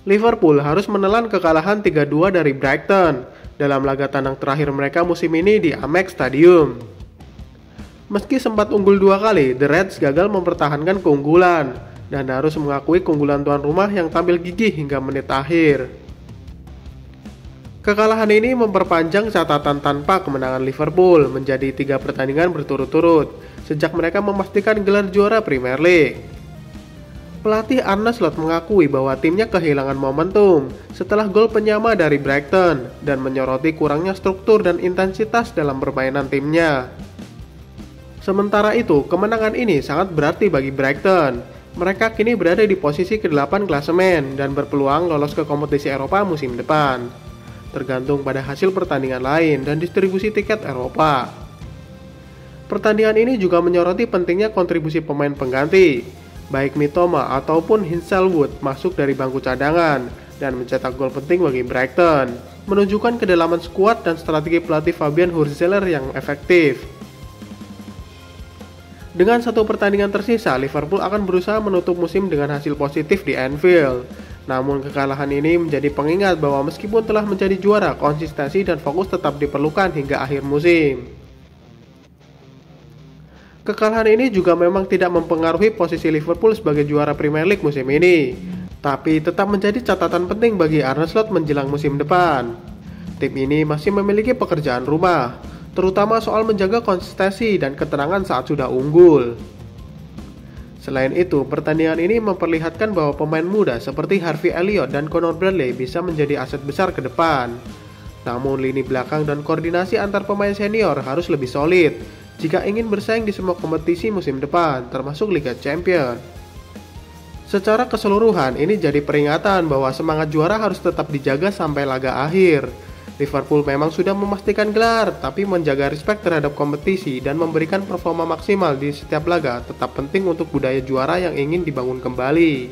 Liverpool harus menelan kekalahan 3-2 dari Brighton dalam laga tandang terakhir mereka musim ini di Amex Stadium. Meski sempat unggul 2 kali, The Reds gagal mempertahankan keunggulan dan harus mengakui keunggulan tuan rumah yang tampil gigih hingga menit akhir. Kekalahan ini memperpanjang catatan tanpa kemenangan Liverpool menjadi 3 pertandingan berturut-turut sejak mereka memastikan gelar juara Premier League. Pelatih Arne Slot mengakui bahwa timnya kehilangan momentum setelah gol penyama dari Brighton dan menyoroti kurangnya struktur dan intensitas dalam permainan timnya. Sementara itu, kemenangan ini sangat berarti bagi Brighton. Mereka kini berada di posisi ke-8 klasemen dan berpeluang lolos ke kompetisi Eropa musim depan, tergantung pada hasil pertandingan lain dan distribusi tiket Eropa. Pertandingan ini juga menyoroti pentingnya kontribusi pemain pengganti, baik Mitoma ataupun Hinshelwood masuk dari bangku cadangan dan mencetak gol penting bagi Brighton, menunjukkan kedalaman skuad dan strategi pelatih Fabian Hurzeler yang efektif. Dengan 1 pertandingan tersisa, Liverpool akan berusaha menutup musim dengan hasil positif di Anfield. Namun kekalahan ini menjadi pengingat bahwa meskipun telah menjadi juara, konsistensi dan fokus tetap diperlukan hingga akhir musim. Kekalahan ini juga memang tidak mempengaruhi posisi Liverpool sebagai juara Premier League musim ini, tapi tetap menjadi catatan penting bagi Arne Slot menjelang musim depan. Tim ini masih memiliki pekerjaan rumah, terutama soal menjaga konsistensi dan ketenangan saat sudah unggul. Selain itu, pertandingan ini memperlihatkan bahwa pemain muda seperti Harvey Elliott dan Conor Bradley bisa menjadi aset besar ke depan. Namun lini belakang dan koordinasi antar pemain senior harus lebih solid jika ingin bersaing di semua kompetisi musim depan, termasuk Liga Champions. Secara keseluruhan, ini jadi peringatan bahwa semangat juara harus tetap dijaga sampai laga akhir. Liverpool memang sudah memastikan gelar, tapi menjaga respek terhadap kompetisi dan memberikan performa maksimal di setiap laga tetap penting untuk budaya juara yang ingin dibangun kembali.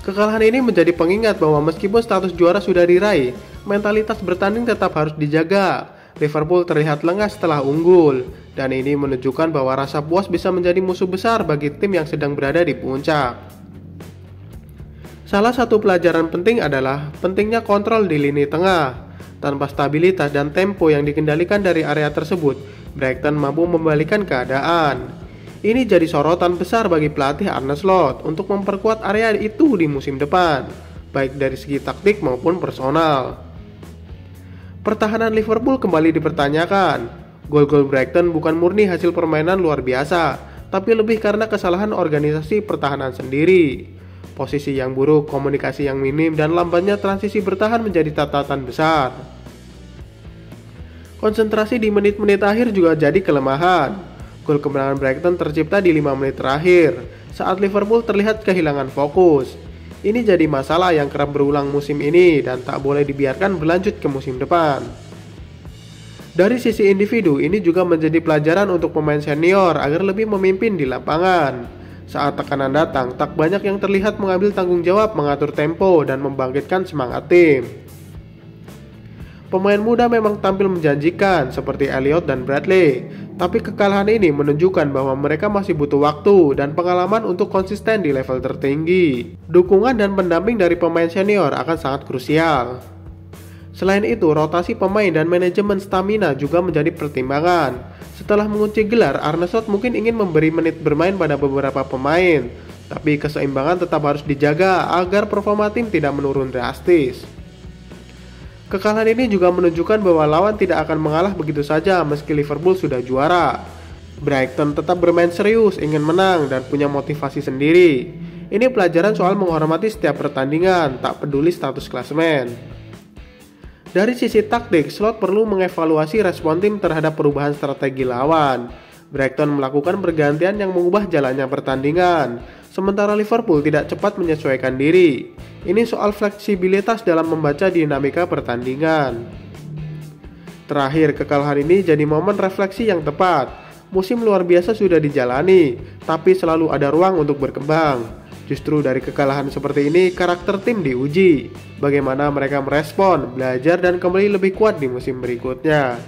Kekalahan ini menjadi pengingat bahwa meskipun status juara sudah diraih, mentalitas bertanding tetap harus dijaga. Liverpool terlihat lengah setelah unggul, dan ini menunjukkan bahwa rasa puas bisa menjadi musuh besar bagi tim yang sedang berada di puncak. Salah satu pelajaran penting adalah pentingnya kontrol di lini tengah. Tanpa stabilitas dan tempo yang dikendalikan dari area tersebut, Brighton mampu membalikan keadaan. Ini jadi sorotan besar bagi pelatih Arne Slot untuk memperkuat area itu di musim depan, baik dari segi taktik maupun personal. Pertahanan Liverpool kembali dipertanyakan. Gol-gol Brighton bukan murni hasil permainan luar biasa, tapi lebih karena kesalahan organisasi pertahanan sendiri. Posisi yang buruk, komunikasi yang minim, dan lambatnya transisi bertahan menjadi catatan besar. Konsentrasi di menit-menit akhir juga jadi kelemahan. Gol kemenangan Brighton tercipta di 5 menit terakhir, saat Liverpool terlihat kehilangan fokus. Ini jadi masalah yang kerap berulang musim ini dan tak boleh dibiarkan berlanjut ke musim depan. Dari sisi individu, ini juga menjadi pelajaran untuk pemain senior agar lebih memimpin di lapangan. Saat tekanan datang, tak banyak yang terlihat mengambil tanggung jawab mengatur tempo dan membangkitkan semangat tim. Pemain muda memang tampil menjanjikan seperti Elliott dan Bradley, tapi kekalahan ini menunjukkan bahwa mereka masih butuh waktu dan pengalaman untuk konsisten di level tertinggi. Dukungan dan pendamping dari pemain senior akan sangat krusial. Selain itu, rotasi pemain dan manajemen stamina juga menjadi pertimbangan. Setelah mengunci gelar, Arne Slot mungkin ingin memberi menit bermain pada beberapa pemain, tapi keseimbangan tetap harus dijaga agar performa tim tidak menurun drastis. Kekalahan ini juga menunjukkan bahwa lawan tidak akan mengalah begitu saja meski Liverpool sudah juara. Brighton tetap bermain serius, ingin menang, dan punya motivasi sendiri. Ini pelajaran soal menghormati setiap pertandingan, tak peduli status klasemen. Dari sisi taktik, Slot perlu mengevaluasi respon tim terhadap perubahan strategi lawan. Brighton melakukan pergantian yang mengubah jalannya pertandingan, sementara Liverpool tidak cepat menyesuaikan diri. Ini soal fleksibilitas dalam membaca dinamika pertandingan. Terakhir, kekalahan ini jadi momen refleksi yang tepat. Musim luar biasa sudah dijalani, tapi selalu ada ruang untuk berkembang. Justru dari kekalahan seperti ini, karakter tim diuji. Bagaimana mereka merespon, belajar, dan kembali lebih kuat di musim berikutnya.